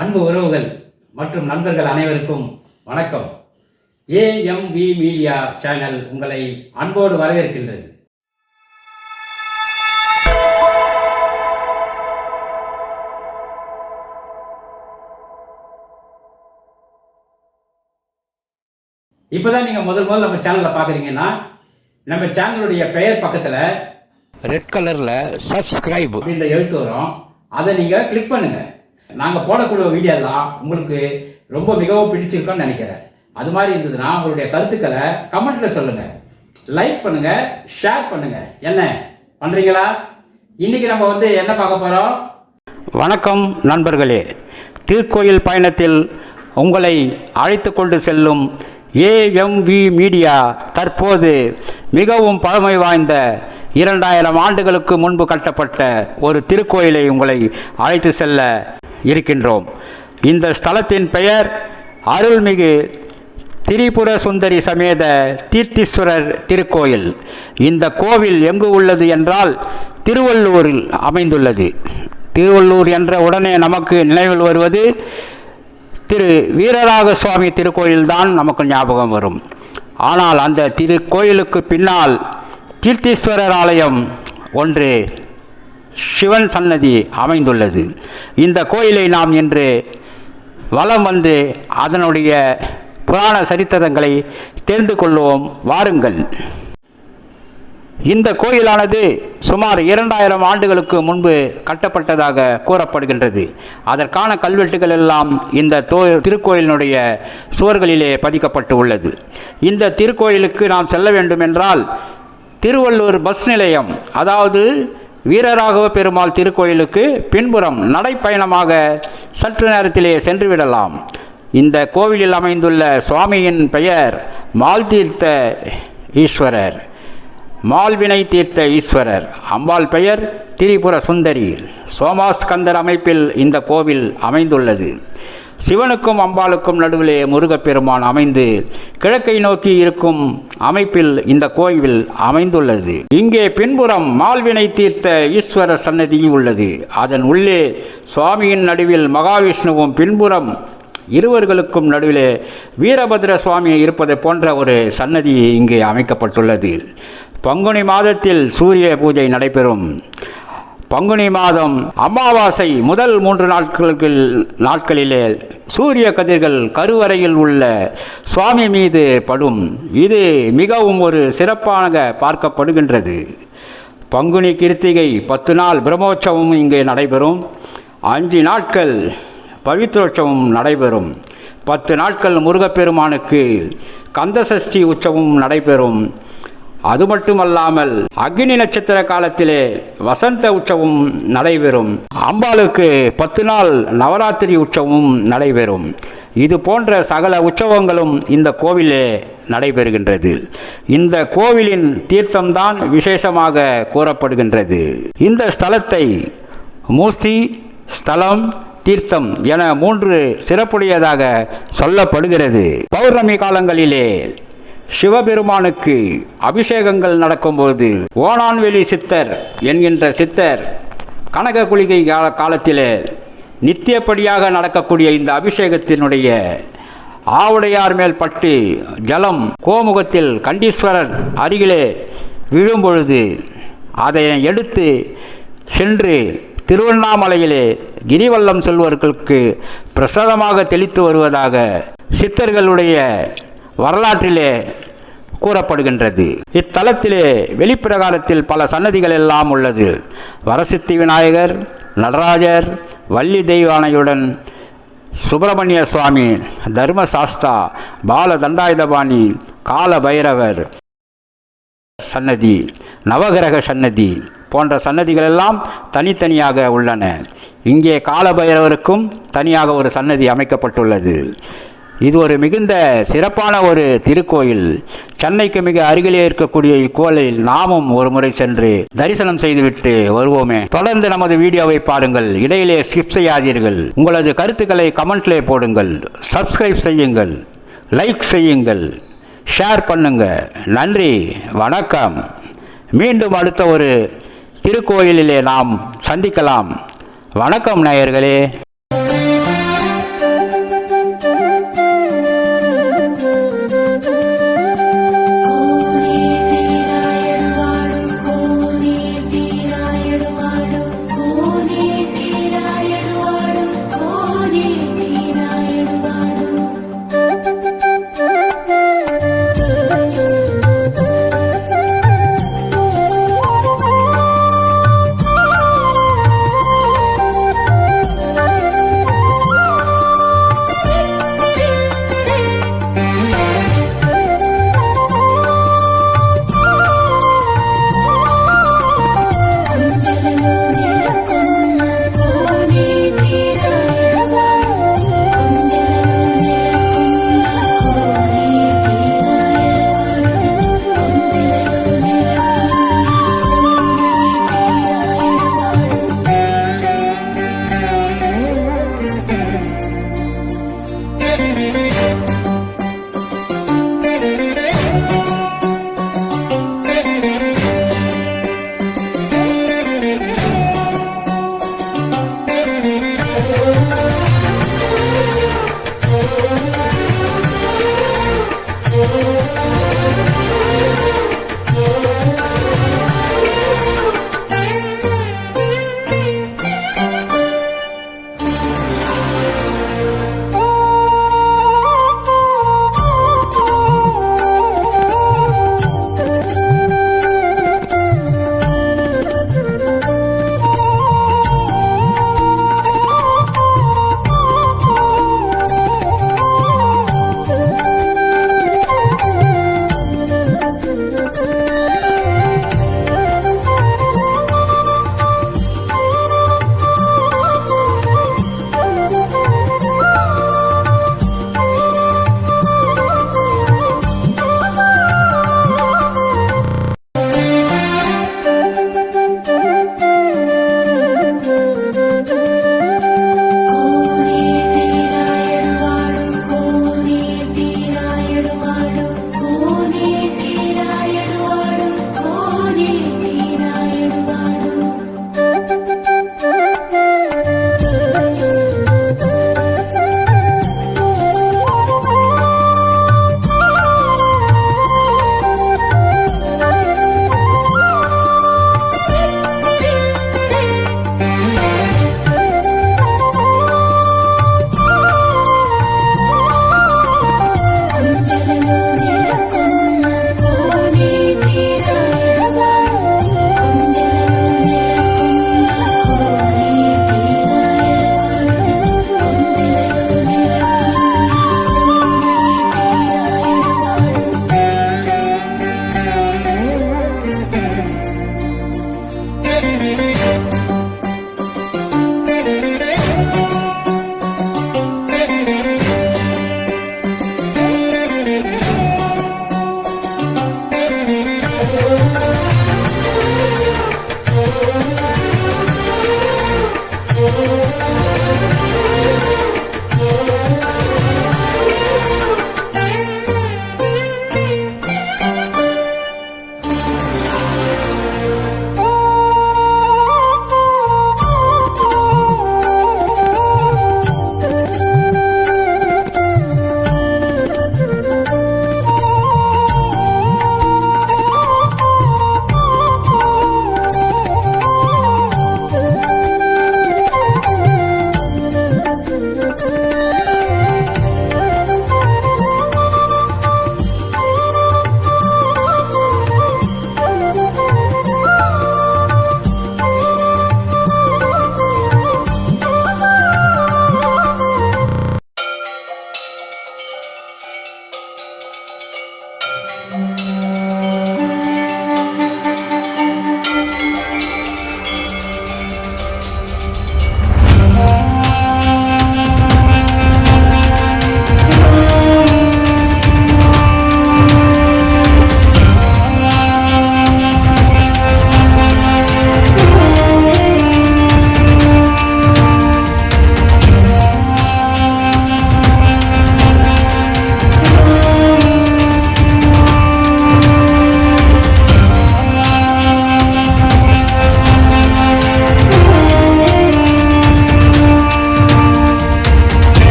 அன்பு உறவுகள் மற்றும் நண்பர்கள் அனைவருக்கும் வணக்கம். ஏஎம்வி மீடியா சேனல் உங்களை அன்போடு வரவேற்கின்றது. இப்போதான் நீங்கள் முதல் நம்ம சேனலில் பார்க்குறீங்கன்னா நம்ம சேனலுடைய பெயர் பக்கத்தில் ரெட் கலரில் சப்ஸ்கிரைப் அப்படின்ற எழுத்து வரும். அதை நீங்கள் கிளிக் பண்ணுங்கள். நாங்கள் போடக்கூடிய வீடியோலாம் உங்களுக்கு ரொம்ப மிகவும் பிடிச்சிருக்கோன்னு நினைக்கிறேன். அது மாதிரி இருந்ததுன்னா உங்களுடைய கருத்துக்களை கமெண்ட்டில் சொல்லுங்கள், லைக் பண்ணுங்கள், ஷேர் பண்ணுங்கள். என்ன பண்ணுறீங்களா? இன்றைக்கி நம்ம என்ன பார்க்க போகிறோம்? வணக்கம் நண்பர்களே. திருக்கோயில் பயணத்தில் உங்களை அழைத்து கொண்டு செல்லும் ஏஎம்வி மீடியா தற்போது மிகவும் பழமை வாய்ந்த 2000 ஆண்டுகளுக்கு முன்பு கட்டப்பட்ட ஒரு திருக்கோயிலை உங்களை அழைத்து செல்ல இருக்கின்றோம். இந்த ஸ்தலத்தின் பெயர் அருள்மிகு திரிபுர சுந்தரி சமேத தீர்த்தீஸ்வரர் திருக்கோயில். இந்த கோவில் எங்கு உள்ளது என்றால் திருவள்ளூரில் அமைந்துள்ளது. திருவள்ளூர் என்ற உடனே நமக்கு நினைவில் வருவது திரு வீரராக சுவாமி திருக்கோயில்தான் நமக்கு ஞாபகம் வரும். ஆனால் அந்த திருக்கோயிலுக்கு பின்னால் தீர்த்தீஸ்வரர் ஆலயம் ஒன்று, சிவன் சன்னதி அமைந்துள்ளது. இந்த கோயிலை நாம் இன்று வலம் வந்து அதனுடைய புராண சரித்திரங்களை தெரிந்து கொள்வோம். வாருங்கள். இந்த கோயிலானது சுமார் 2000 ஆண்டுகளுக்கு முன்பு கட்டப்பட்டதாக கூறப்படுகின்றது. அதற்கான கல்வெட்டுகள் எல்லாம் இந்த திருக்கோயிலினுடைய சுவர்களிலே பதிக்கப்பட்டு உள்ளது. இந்த திருக்கோயிலுக்கு நாம் செல்ல வேண்டும் என்றால் திருவள்ளூர் பஸ் நிலையம், அதாவது வீரராகவ பெருமாள் திருக்கோயிலுக்கு பின்புறம் நடைப்பயணமாக சற்று நேரத்திலே சென்றுவிடலாம். இந்த கோவிலில் அமைந்துள்ள சுவாமியின் பெயர் மால்தீர்த்த ஈஸ்வரர், மால்வினை தீர்த்த ஈஸ்வரர். அம்பாள் பெயர் திரிபுர சுந்தரி. சோமாஸ்கந்தர் அமைப்பில் இந்த கோவில் அமைந்துள்ளது. சிவனுக்கும் அம்பாளுக்கும் நடுவிலே முருகப்பெருமான் அமைந்து கிழக்கை நோக்கி இருக்கும் அமைப்பில் இந்த கோவில் அமைந்துள்ளது. இங்கே பின்புறம் மால்வினை தீர்த்த ஈஸ்வரர் சன்னதி உள்ளது. அதன் உள்ளே சுவாமியின் நடுவில் மகாவிஷ்ணுவும் பின்புறம் இருவர்களுக்கும் நடுவிலே வீரபத்ர சுவாமி இருப்பதை போன்ற ஒரு சன்னதி இங்கே அமைக்கப்பட்டுள்ளது. பங்குனி மாதத்தில் சூரிய பூஜை நடைபெறும். பங்குனி மாதம் அமாவாசை முதல் 3 நாட்களிலே சூரிய கதிர்கள் கருவறையில் உள்ள சுவாமி மீது படும். இது மிகவும் ஒரு சிறப்பாக பார்க்கப்படுகின்றது. பங்குனி கிருத்திகை 10 நாள் பிரம்மோற்சவம் இங்கே நடைபெறும். 5 நாட்கள் பவித்ரோற்சவம் நடைபெறும். 10 நாட்கள் முருகப்பெருமானுக்கு கந்தசஷ்டி உற்சவம் நடைபெறும். அது மட்டுமல்லாமல் அக்னி நட்சத்திர காலத்திலே வசந்த உற்சவம் நடைபெறும். அம்பாளுக்கு 10 நாள் நவராத்திரி உற்சவம் நடைபெறும். இது போன்ற சகல உற்சவங்களும் இந்த கோவிலே நடைபெறுகின்றது. இந்த கோவிலின் தீர்த்தம்தான் விசேஷமாக கூறப்படுகின்றது. இந்த ஸ்தலத்தை மூர்த்தி, ஸ்தலம், தீர்த்தம் என 3 சிறப்புடையதாக சொல்லப்படுகிறது. பௌர்ணமி காலங்களிலே சிவபெருமானுக்கு அபிஷேகங்கள் நடக்கும்போது ஓணான்வெளி சித்தர் என்கின்ற சித்தர் கனக குளிகை காலத்திலே நித்தியப்படியாக நடக்கக்கூடிய இந்த அபிஷேகத்தினுடைய ஆவுடையார் மேல் பட்டு ஜலம் கோமுகத்தில் கண்டீஸ்வரர் அருகிலே விழும்பொழுது அதை எடுத்து சென்று திருவண்ணாமலையிலே கிரிவலம் செல்வர்களுக்கு பிரசாதமாக தெளித்து வருவதாக சித்தர்களுடைய வரலாற்றிலே கூறப்படுகின்றது. இத்தலத்திலே வெளிப்பிரகாரத்தில் பல சன்னதிகள் எல்லாம் உள்ளது. வரசித்தி விநாயகர், நடராஜர், வள்ளி தெய்வானையுடன் சுப்பிரமணிய சுவாமி, தர்மசாஸ்தா, பால தண்டாயுதபாணி, கால பைரவர் சன்னதி, நவகிரக சன்னதி போன்ற சன்னதிகள் எல்லாம் தனித்தனியாக உள்ளன. இங்கே கால பைரவருக்கும் தனியாக ஒரு சன்னதி அமைக்கப்பட்டுள்ளது. இது ஒரு மிகுந்த சிறப்பான ஒரு திருக்கோயில். சென்னைக்கு மிக அருகிலே இருக்கக்கூடிய இக்கோயிலில் நாமும் ஒரு முறை சென்று தரிசனம் செய்துவிட்டு வருவோமே. தொடர்ந்து நமது வீடியோவை பாருங்கள், இடையிலே ஸ்கிப் செய்யாதீர்கள். உங்களது கருத்துக்களை கமெண்ட்லே போடுங்கள், சப்ஸ்கிரைப் செய்யுங்கள், லைக் செய்யுங்கள், ஷேர் பண்ணுங்க. நன்றி, வணக்கம். மீண்டும் அடுத்த ஒரு திருக்கோயிலிலே நாம் சந்திக்கலாம். வணக்கம் நேயர்களே. Thank you.